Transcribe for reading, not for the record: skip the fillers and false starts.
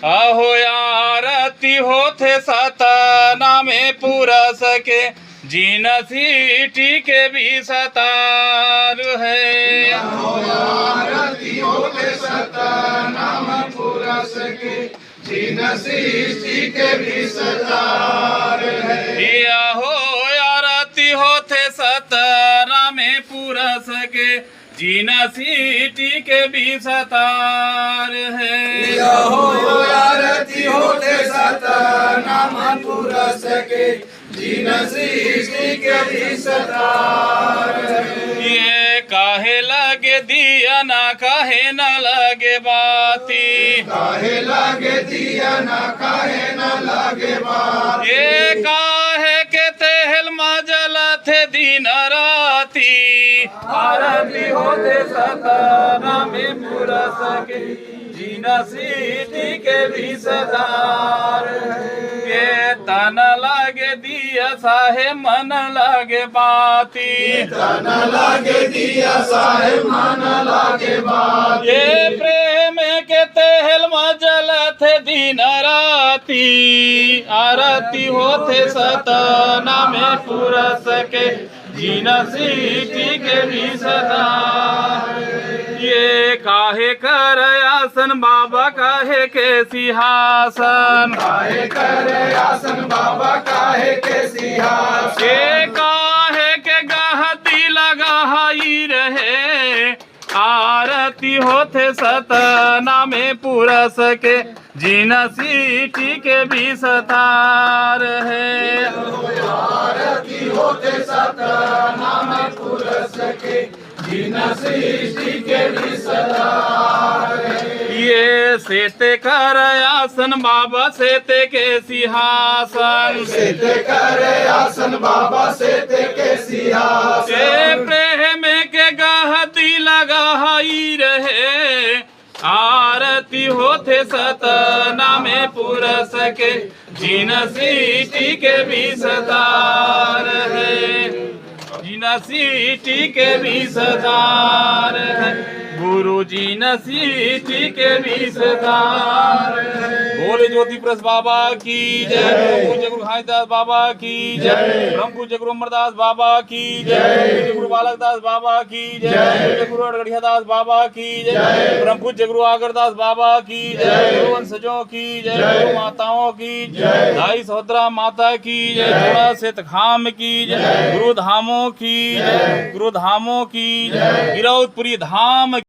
अहो आरती होथे सतना में पुरस के जीन सीटी के भी सतार है। आरती होते सतना में पुरस के जीन सीटी के भी सतार है। अहो आरती होथे सतना में पुरस के जीन सीटी के भी सतार है। आरती होते सतना में पुरस के जीन सीटी के भी सतार है। ये काहे लगे दिया ना काहे न लगे बाती, काहे लागे दिया ना काहे न लागे बाती। ये काहे के तेल मजल थे दिन राती। आरती होते सतना में पुरस के जीना सीटी के भी सदार ये तन लागे दिया साहे मन लागे बाती। तन लागे दिया साहे मन लागे बाती। ये प्रेम के तेल मजल थे दिन राती। आरती होते सतना में पुरस के जीना सीटी के भी सदार। ये काहे कर आसन बाबा काहे के सिंहासन, काहे करे आसन बाबा काहे के सिंहासन। ये काहे के गहती लगाई रहे। आरती होते सतना में पुरस के जीना सीटी के भी सतार है। आरती होते सतना में पुरस के जीन सीटी के भी सतार है। ये सेते कर आसन बाबा सेते के सिंहासन, सेते करे आसन बाबा सेते के सिंहासन। ये प्रेम के गहती लगाई रहे। आरती होते सतना में पुरस के जीन सीटी के भी सतार है। जीन सीटी के भी सतार है। गुरु जी न सीटी के भी सतार है। बोले ज्योति प्रस बाबा की जय। पूज्य गुरु घासीदास बाबा की जय। ब्रह्म पूज्य गुरु अमरदास बाबा की जय। पूज्य गुरु बालक दास बाबा की जय। पूज्य गुरु अड़गड़िया दास बाबा की जय। ब्रह्म पूज्य गुरु आगरदास बाबा की जय। गुरु वंशजों की जय। गुरु माताओं की जय। दाई सहोदरा माता की जय। थोड़ा से तखाम की जय। गुरु धामों की जय। गुरु धामों की जय। गिरौदपुरी धाम